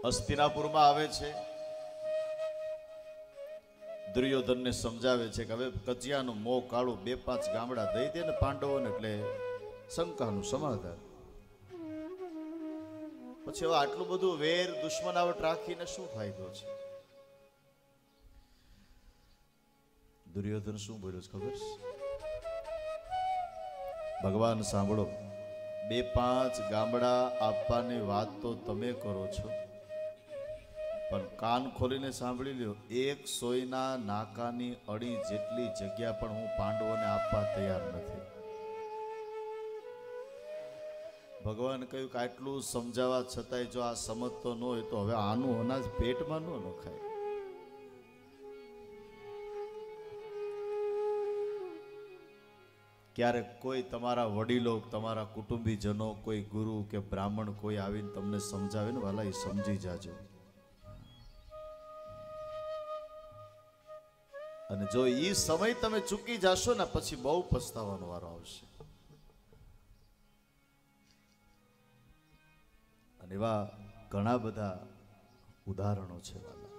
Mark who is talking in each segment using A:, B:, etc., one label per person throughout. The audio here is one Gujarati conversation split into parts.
A: હસ્તિનાપુરમાં આવે છે, દુર્યોધનને સમજાવે છે કે હવે કજિયાનું મોં કાળું 2-5 ગામડા દઈ દે ને પાંડવોને એટલે શંકાનું સમાધાન. પછી હવે આટલું બધું વેર દુશ્મનાવટ રાખીને શું ફાયદો છે? દુર્યોધન શું બોલ્યો છે ખબર છે? ભગવાન સાંભળો, 2-5 ગામડા આપવાની વાત તો તમે કરો છો, પણ કાન ખોલીને સાંભળી લ્યો, એક સોયના નાકાની અડી જેટલી જગ્યા પણ હું પાંડવોને આપવા તૈયાર નથી. ભગવાન કહ્યું કે આટલું સમજાવવા છતાંય જો આ સમજતો ન હોય તો હવે આનું અનાજ પેટમાં ન નખાય. ક્યારેક કોઈ તમારા વડીલો, તમારા કુટુંબીજનો, કોઈ ગુરુ કે બ્રાહ્મણ કોઈ આવીને તમને સમજાવે ને વાલા, એ સમજી જાજો. અને જો એ સમય તમે ચૂકી જાશો ને પછી બહુ પસ્તાવાનો વારો આવશે. અને એવા ઘણા બધા ઉદાહરણો છે વાલા.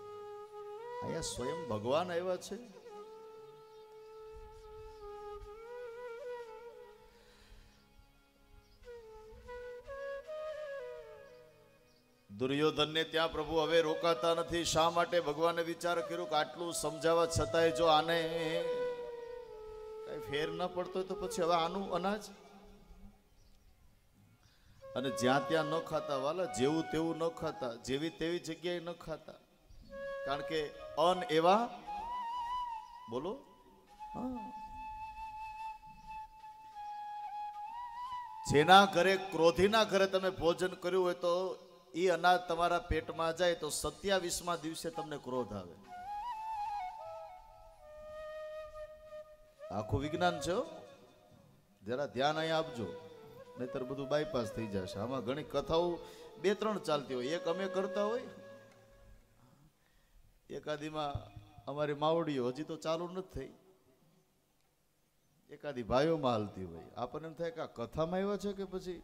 A: અહીંયા સ્વયં ભગવાન આવ્યા છે. દુર્યોધનને ત્યાં પ્રભુ હવે રોકાતા નથી. શા માટે? ભગવાને વિચાર કર્યો કે આટલું સમજાવવા છતાંય જો આને કઈ ફેર ન પડતો હોય તો પછી હવે આનું અનાજ. અને જ્યાં ત્યાં ન ખાતા વાલા, જેવું તેવું ન ખાતા, જેવી તેવી જગ્યાએ ન ખાતા. કારણ કે અન એવા બોલો, જેના ઘરે, ક્રોધીના ઘરે તમે ભોજન કર્યું હોય તો એ અનાજ તમારા પેટમાં જાય તો 27મા દિવસે તમને ક્રોધ આવે. આખું વિજ્ઞાન છે. જરા ધ્યાન અહીં આપજો, નહીતર બધું બાયપાસ થઈ જશે. આમાં ઘણી કથાઓ 2-3 ચાલતી હોય. એક અમે કરતા હોય, એકાદીમાં અમારી માવડીઓ હજી તો ચાલુ નથી થઈ, એકાદી ભાઈઓમાં હાલતી હોય. આપણને એમ થાય કે આ કથામાં આવ્યા છે કે પછી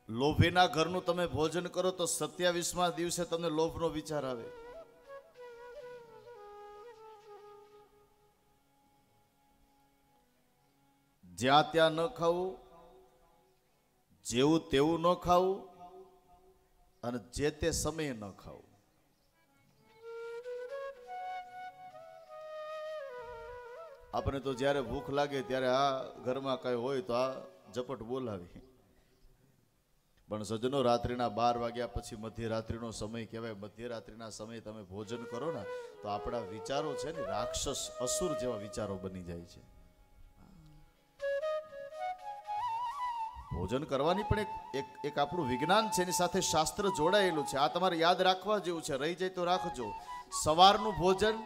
A: લોભીના ઘરનું તમે ભોજન કરો તો 27મા દિવસે તમને લોભનો વિચાર આવે. જ્યાં ત્યાં ન ખાવું, જેવું તેવું ન ખાવું, અને જે તે સમયે ન ખાવું. આપણે તો જ્યારે ભૂખ લાગે ત્યારે આ ઘરમાં કઈ હોય તો આ ઝપટ બોલાવી. પણ સજ્જનો, રાત્રિના 12 વાગ્યા પછી મધ્યરાત્રિનો સમય કહેવાય. મધ્યરાત્રિના સમયે તમે ભોજન કરો ને તો આપણા વિચારો છે ને રાક્ષસ, અસુર જેવા વિચારો બની જાય છે. ભોજન કરવાની પણ એક આપણું વિજ્ઞાન છે, એની સાથે શાસ્ત્ર જોડાયેલું છે. આ તમારે યાદ રાખવા જેવું છે. રહી જાય તો રાખજો. સવારનું ભોજન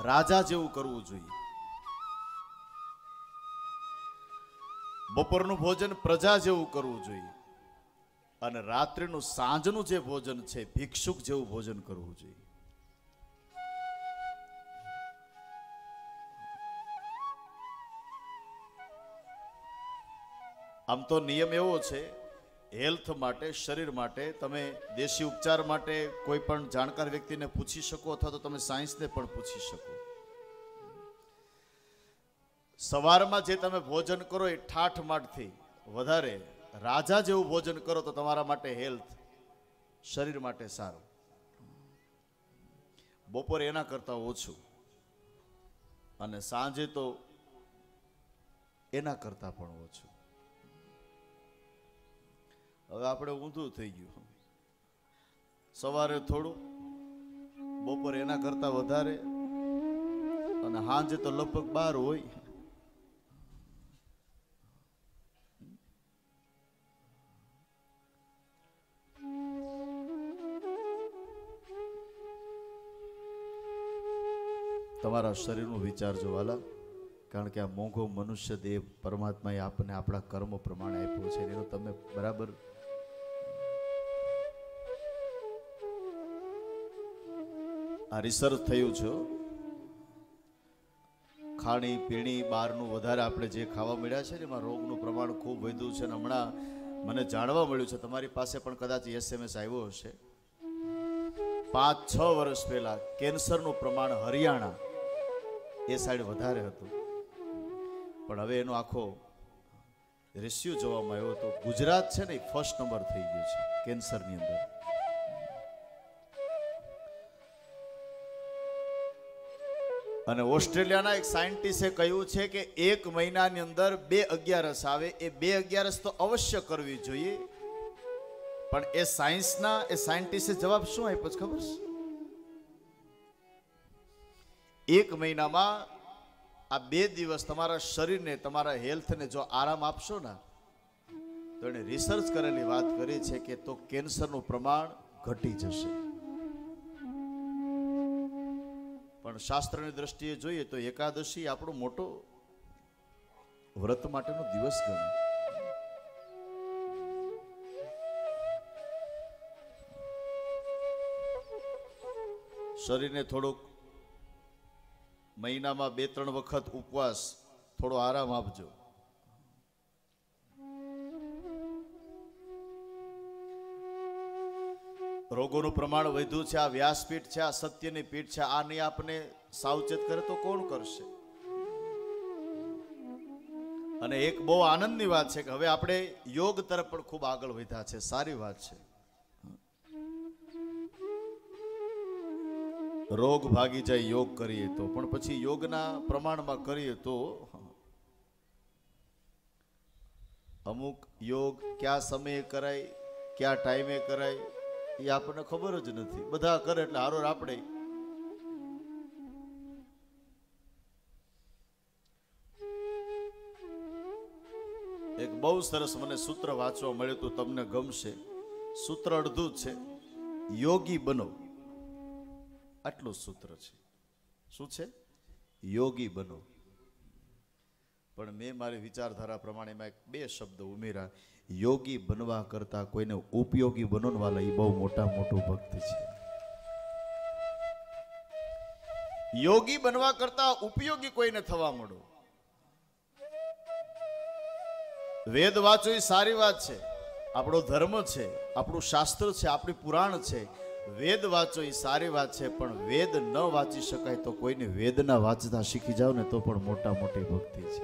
A: રાજા જેવું કરવું જોઈએ. બપોરનું ભોજન પ્રજા જેવું કરવું જોઈએ. અને રાત્રિનું, સાંજનું જે ભોજન છે ભિક્ષુક જેવું ભોજન કરવું જોઈએ. આમ તો નિયમ એવો છે, હેલ્થ માટે, શરીર માટે તમે દેશી ઉપચાર માટે કોઈ પણ જાણકાર વ્યક્તિને પૂછી શકો, અથવા તો તમે સાયન્સને પણ પૂછી શકો. સવારમાં જે તમે ભોજન કરો એ ઠાઠમાઠથી વધારે રાજા જેવું ભોજન કરો તો તમારા માટે હેલ્થ, શરીર માટે સારું. બપોરે એના કરતા ઓછું, અને સાંજે તો એના કરતા પણ ઓછું. હવે આપણે ઊંધું થઈ ગયું. સવારે થોડું, બપોરે એના કરતા વધારે, અને સાંજે તો લગભગ 12 હોય. તમારા શરીરનું વિચારજો વાલા, કારણ કે આ મોંઘો મનુષ્ય દેહ પરમાત્માએ આપણને આપણા કર્મ પ્રમાણે આપ્યો છે. એનો તમે બરાબર આ રિસર્ચ થયું છે, ખાણી પીણી બહારનું વધારે આપણે જે ખાવા મળ્યા છે ને એમાં રોગનું પ્રમાણ ખૂબ વધ્યું છે. અને હમણાં મને જાણવા મળ્યું છે, તમારી પાસે પણ કદાચ SMS આવ્યો હશે, 5-6 વર્ષ પહેલા કેન્સરનું પ્રમાણ હરિયાણા એ સાઈડ વધારે હતું, પણ હવે એનો આખો રેશિયો જોવામાં આવ્યો તો ગુજરાત છે ને ફર્સ્ટ નંબર થઈ ગયું છે કેન્સરની અંદર. અને ઓસ્ટ્રેલિયાના એક સાયન્ટિસ્ટે કહ્યું છે કે 1 મહિનાની અંદર 2/11 આવે, એ 2/11 તો અવશ્ય કરવી જોઈએ. પણ એ સાયન્ટિસ્ટે જવાબ શું આપ્યો છે ખબર છે? 1 મહિનામાં આ 2 દિવસ તમારા શરીરને, તમારા હેલ્થને જો આરામ આપશો ને તો એને રિસર્ચ કરેલી વાત કરી છે કે તો કેન્સરનું પ્રમાણ ઘટી જશે. પણ શાસ્ત્રની દ્રષ્ટિએ જોઈએ તો એકાદશી આપણો મોટો વ્રત માટેનો દિવસ ગણાય. શરીરને થોડુંક મહિનામાં 2-3 વખત ઉપવાસ, થોડો આરામ આપજો. રોગોનું પ્રમાણ વધ્યું છે, આ વ્યાસપીઠ છે, આ સત્યની પીઠ છે, આ નહીં આપને સાવચેત કરે તો કોણ કરશે? અને એક બહુ આનંદની વાત છે કે હવે આપણે યોગ તરફ પણ ખૂબ આગળ વધ્યા છે, સારી વાત છે. રોગ ભાગી જાય યોગ કરીએ તો, પણ પછી યોગના પ્રમાણમાં કરીએ તો અમુક યોગ કયા સમયે કરાય, કયા ટાઈમે કરાય એ આપણને ખબર જ નથી. બધા કરે એટલે હારોર આપણે. એક બહુ સરસ મને સૂત્ર વાંચવા મળ્યું હતું, તમને ગમશે. સૂત્ર અડધું જ છે, યોગી બનો, આટલું સૂત્ર છે. શું છે? યોગી બનો. પણ મેં મારી વિચારધારા પ્રમાણે એમાં 2 શબ્દ ઉમેર્યા. યોગી બનવા કરતા કોઈને ઉપયોગી બનવાવાળા એ બહુ મોટું ભક્ત છે. યોગી બનવા કરતા ઉપયોગી કોઈને થવા મળો. વેદ વાંચો એ સારી વાત છે, આપણો ધર્મ છે, આપણું શાસ્ત્ર છે, આપણી પુરાણ છે. વેદ વાંચો એ સારી વાત છે, પણ વેદ ન વાંચી શકાય તો કોઈને વેદના વાંચતા શીખી જાવ ને તો પણ મોટી ભક્તિ છે.